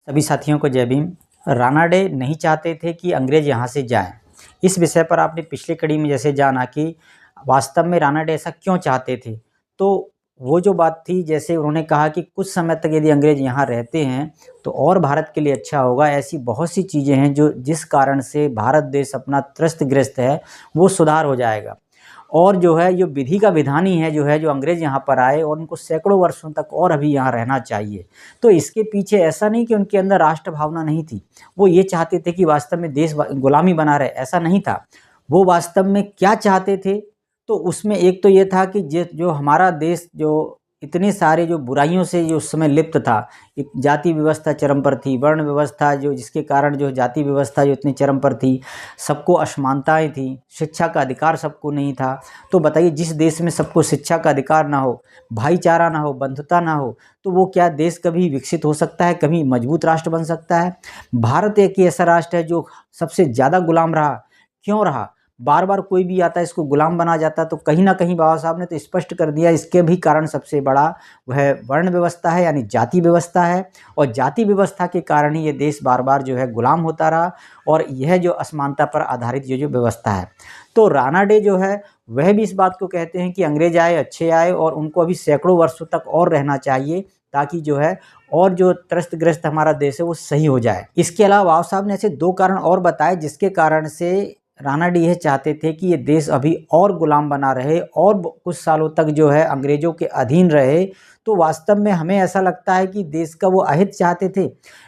सभी साथियों को जय भीम। रानाडे नहीं चाहते थे कि अंग्रेज यहाँ से जाएं। इस विषय पर आपने पिछली कड़ी में जैसे जाना कि वास्तव में रानाडे ऐसा क्यों चाहते थे। तो वो जो बात थी, जैसे उन्होंने कहा कि कुछ समय तक यदि अंग्रेज यहाँ रहते हैं तो और भारत के लिए अच्छा होगा। ऐसी बहुत सी चीज़ें हैं जो जिस कारण से भारत देश अपना त्रस्तग्रस्त है वो सुधार हो जाएगा। और जो है ये विधि का विधान ही है जो अंग्रेज़ यहाँ पर आए और उनको सैकड़ों वर्षों तक और अभी यहाँ रहना चाहिए। तो इसके पीछे ऐसा नहीं कि उनके अंदर राष्ट्र भावना नहीं थी, वो ये चाहते थे कि वास्तव में देश गुलामी बना रहे, ऐसा नहीं था। वो वास्तव में क्या चाहते थे, तो उसमें एक तो ये था कि जो हमारा देश जो इतने सारे जो बुराइयों से जो उस समय लिप्त था, एक जाति व्यवस्था चरम पर थी, वर्ण व्यवस्था जो जिसके कारण जो जाति व्यवस्था जो इतनी चरम पर थी, सबको असमानताएं थी, शिक्षा का अधिकार सबको नहीं था। तो बताइए, जिस देश में सबको शिक्षा का अधिकार ना हो, भाईचारा ना हो, बंधुता ना हो, तो वो क्या देश कभी विकसित हो सकता है, कभी मजबूत राष्ट्र बन सकता है? भारत एक ही ऐसा राष्ट्र है जो सबसे ज़्यादा गुलाम रहा। क्यों रहा? बार बार कोई भी आता है इसको गुलाम बना जाता, तो कहीं ना कहीं बाबा साहब ने तो स्पष्ट कर दिया, इसके भी कारण सबसे बड़ा वह वर्ण व्यवस्था है, यानी जाति व्यवस्था है। और जाति व्यवस्था के कारण ही ये देश बार बार जो है गुलाम होता रहा, और यह जो असमानता पर आधारित ये जो व्यवस्था है। तो रानाडे जो है वह भी इस बात को कहते हैं कि अंग्रेज आए, अच्छे आए, और उनको अभी सैकड़ों वर्षों तक और रहना चाहिए, ताकि जो है और जो त्रस्तग्रस्त हमारा देश है वो सही हो जाए। इसके अलावा बाबा साहब ने ऐसे दो कारण और बताए जिसके कारण से रानाडे यह चाहते थे कि ये देश अभी और गुलाम बना रहे और कुछ सालों तक जो है अंग्रेज़ों के अधीन रहे। तो वास्तव में हमें ऐसा लगता है कि देश का वो अहित चाहते थे,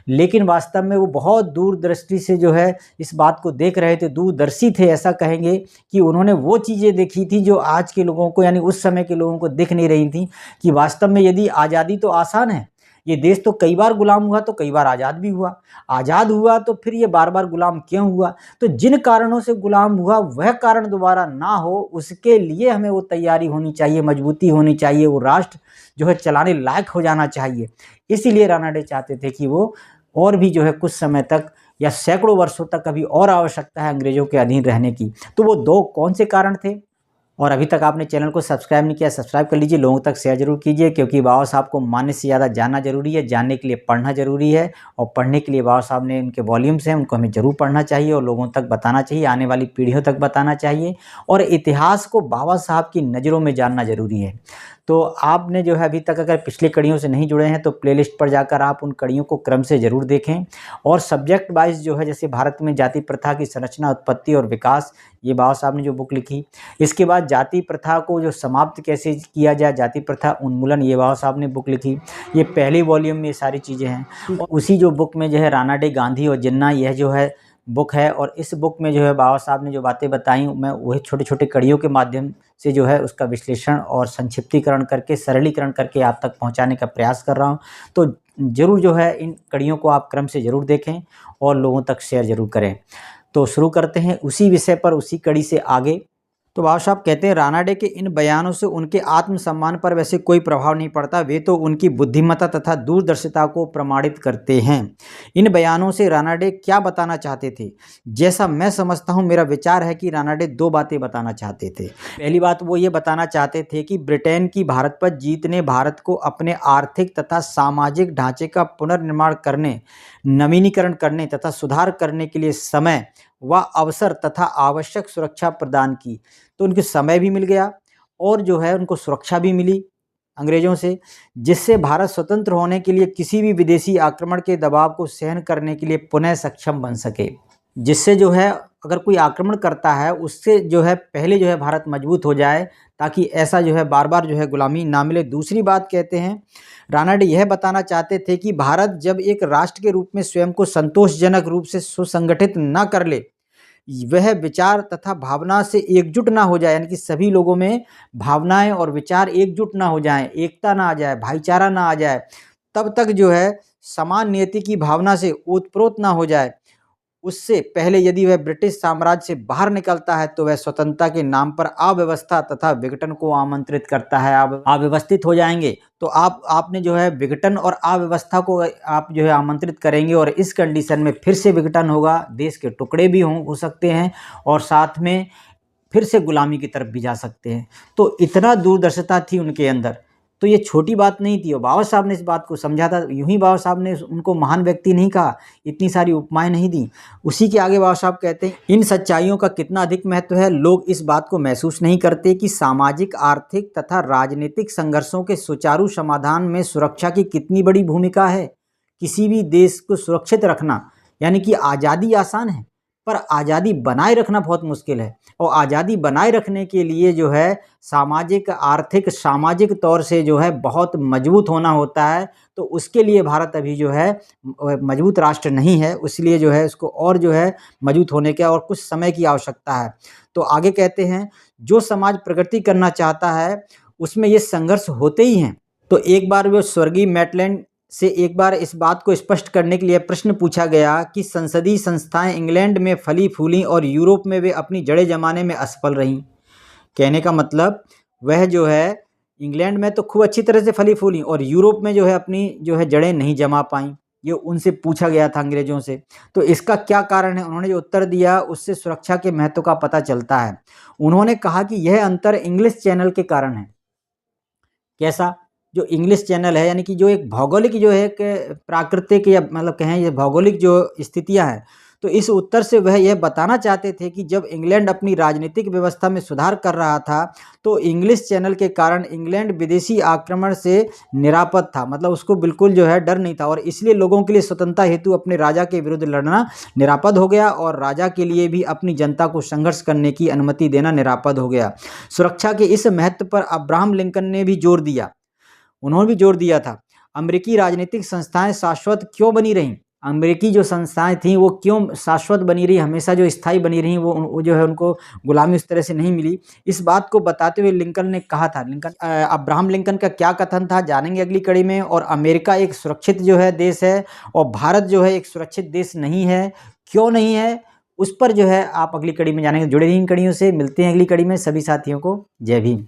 लेकिन वास्तव में वो बहुत दूरदृष्टि से जो है इस बात को देख रहे थे, दूरदर्शी थे। ऐसा कहेंगे कि उन्होंने वो चीज़ें देखी थी जो आज के लोगों को, यानी उस समय के लोगों को दिख नहीं रही थी, कि वास्तव में यदि आज़ादी तो आसान है, ये देश तो कई बार गुलाम हुआ, तो कई बार आज़ाद भी हुआ। आज़ाद हुआ तो फिर ये बार बार गुलाम क्यों हुआ? तो जिन कारणों से गुलाम हुआ वह कारण दोबारा ना हो, उसके लिए हमें वो तैयारी होनी चाहिए, मजबूती होनी चाहिए, वो राष्ट्र जो है चलाने लायक हो जाना चाहिए। इसीलिए रानाडे चाहते थे कि वो और भी जो है कुछ समय तक या सैकड़ों वर्षों तक अभी और आवश्यकता है अंग्रेज़ों के अधीन रहने की। तो वो दो कौन से कारण थे? और अभी तक आपने चैनल को सब्सक्राइब नहीं किया, सब्सक्राइब कर लीजिए, लोगों तक शेयर जरूर कीजिए, क्योंकि बाबा साहब को मानने से ज़्यादा जानना जरूरी है। जानने के लिए पढ़ना जरूरी है, और पढ़ने के लिए बाबा साहब ने उनके वॉल्यूम्स हैं, उनको हमें जरूर पढ़ना चाहिए और लोगों तक बताना चाहिए, आने वाली पीढ़ियों तक बताना चाहिए। और इतिहास को बाबा साहब की नज़रों में जानना जरूरी है। तो आपने जो है अभी तक अगर पिछली कड़ियों से नहीं जुड़े हैं तो प्लेलिस्ट पर जाकर आप उन कड़ियों को क्रम से ज़रूर देखें। और सब्जेक्ट वाइज जो है, जैसे भारत में जाति प्रथा की संरचना, उत्पत्ति और विकास, ये बाबा साहब ने जो बुक लिखी। इसके बाद जाति प्रथा को जो समाप्त कैसे किया जाए, जाति प्रथा उन्मूलन, ये बाबा साहब ने बुक लिखी। ये पहले वॉल्यूम में ये सारी चीज़ें हैं। और उसी जो बुक में जो है रानाडे, गांधी और जिन्ना, यह जो है बुक है। और इस बुक में जो है बाबा साहब ने जो बातें बताई, मैं वही छोटे छोटे कड़ियों के माध्यम से जो है उसका विश्लेषण और संक्षिप्तीकरण करके, सरलीकरण करके आप तक पहुंचाने का प्रयास कर रहा हूं। तो ज़रूर जो है इन कड़ियों को आप क्रम से ज़रूर देखें और लोगों तक शेयर ज़रूर करें। तो शुरू करते हैं उसी विषय पर, उसी कड़ी से आगे। तो बाबा साहब कहते हैं, रानाडे के इन बयानों से उनके आत्मसम्मान पर वैसे कोई प्रभाव नहीं पड़ता, वे तो उनकी बुद्धिमत्ता तथा दूरदर्शिता को प्रमाणित करते हैं। इन बयानों से रानाडे क्या बताना चाहते थे? जैसा मैं समझता हूं, मेरा विचार है कि रानाडे दो बातें बताना चाहते थे। पहली बात वो ये बताना चाहते थे कि ब्रिटेन की भारत पर जीत ने भारत को अपने आर्थिक तथा सामाजिक ढांचे का पुनर्निर्माण करने, नवीनीकरण करने तथा सुधार करने के लिए समय व अवसर तथा आवश्यक सुरक्षा प्रदान की। तो उनको समय भी मिल गया और जो है उनको सुरक्षा भी मिली अंग्रेज़ों से, जिससे भारत स्वतंत्र होने के लिए किसी भी विदेशी आक्रमण के दबाव को सहन करने के लिए पुनः सक्षम बन सके। जिससे जो है अगर कोई आक्रमण करता है उससे जो है पहले जो है भारत मजबूत हो जाए, ताकि ऐसा जो है बार बार जो है गुलामी ना मिले। दूसरी बात कहते हैं, रानाडे यह बताना चाहते थे कि भारत जब एक राष्ट्र के रूप में स्वयं को संतोषजनक रूप से सुसंगठित न कर ले, वह विचार तथा भावना से एकजुट ना हो जाए, यानी कि सभी लोगों में भावनाएं और विचार एकजुट ना हो जाएं, एकता ना आ जाए, भाईचारा ना आ जाए, तब तक जो है समान नियति की भावना से ओतप्रोत ना हो जाए, उससे पहले यदि वह ब्रिटिश साम्राज्य से बाहर निकलता है तो वह स्वतंत्रता के नाम पर अव्यवस्था तथा विघटन को आमंत्रित करता है। आप अव्यवस्थित हो जाएंगे तो आपने जो है विघटन और अव्यवस्था को आप जो है आमंत्रित करेंगे, और इस कंडीशन में फिर से विघटन होगा, देश के टुकड़े भी हो सकते हैं, और साथ में फिर से गुलामी की तरफ भी जा सकते हैं। तो इतना दूरदर्शिता थी उनके अंदर। तो ये छोटी बात नहीं थी और बाबा साहब ने इस बात को समझा था। यूं ही बाबा साहब ने उनको महान व्यक्ति नहीं कहा, इतनी सारी उपमाएं नहीं दी। उसी के आगे बाबा साहब कहते हैं, इन सच्चाइयों का कितना अधिक महत्व है, लोग इस बात को महसूस नहीं करते कि सामाजिक, आर्थिक तथा राजनीतिक संघर्षों के सुचारू समाधान में सुरक्षा की कितनी बड़ी भूमिका है। किसी भी देश को सुरक्षित रखना यानी कि आज़ादी आसान है, पर आज़ादी बनाए रखना बहुत मुश्किल है। और आज़ादी बनाए रखने के लिए जो है सामाजिक, आर्थिक, सामाजिक तौर से जो है बहुत मजबूत होना होता है। तो उसके लिए भारत अभी जो है मजबूत राष्ट्र नहीं है, इसलिए जो है उसको और जो है मजबूत होने का और कुछ समय की आवश्यकता है। तो आगे कहते हैं, जो समाज प्रगति करना चाहता है उसमें ये संघर्ष होते ही हैं। तो एक बार वो स्वर्गीय मैटलैंड से एक बार इस बात को स्पष्ट करने के लिए प्रश्न पूछा गया कि संसदीय संस्थाएं इंग्लैंड में फली फूली और यूरोप में वे अपनी जड़ें जमाने में असफल रहीं। कहने का मतलब वह जो है इंग्लैंड में तो खूब अच्छी तरह से फली फूली और यूरोप में जो है अपनी जो है जड़ें नहीं जमा पाईं। ये उनसे पूछा गया था अंग्रेजों से। तो इसका क्या कारण है? उन्होंने जो उत्तर दिया उससे सुरक्षा के महत्व का पता चलता है। उन्होंने कहा कि यह अंतर इंग्लिश चैनल के कारण है। कैसा? जो इंग्लिश चैनल है यानी कि जो एक भौगोलिक जो है एक प्राकृतिक या मतलब कहें ये भौगोलिक जो स्थितियां हैं, तो इस उत्तर से वह यह बताना चाहते थे कि जब इंग्लैंड अपनी राजनीतिक व्यवस्था में सुधार कर रहा था तो इंग्लिश चैनल के कारण इंग्लैंड विदेशी आक्रमण से निरापद था। मतलब उसको बिल्कुल जो है डर नहीं था और इसलिए लोगों के लिए स्वतंत्रता हेतु अपने राजा के विरुद्ध लड़ना निरापद हो गया और राजा के लिए भी अपनी जनता को संघर्ष करने की अनुमति देना निरापद हो गया। सुरक्षा के इस महत्व पर अब्राहम लिंकन ने भी जोर दिया। उन्होंने भी जोर दिया था, अमेरिकी राजनीतिक संस्थाएं शाश्वत क्यों बनी रहीं? अमेरिकी जो संस्थाएं थीं वो क्यों शाश्वत बनी रही, हमेशा जो स्थायी बनी रहीं, वो जो है उनको गुलामी उस तरह से नहीं मिली। इस बात को बताते हुए लिंकन ने कहा था, अब्राहम लिंकन का क्या कथन था जानेंगे अगली कड़ी में। और अमेरिका एक सुरक्षित जो है देश है और भारत जो है एक सुरक्षित देश नहीं है, क्यों नहीं है, उस पर जो है आप अगली कड़ी में जानेंगे। जुड़े रहिए इन कड़ियों से। मिलते हैं अगली कड़ी में। सभी साथियों को जय भीम।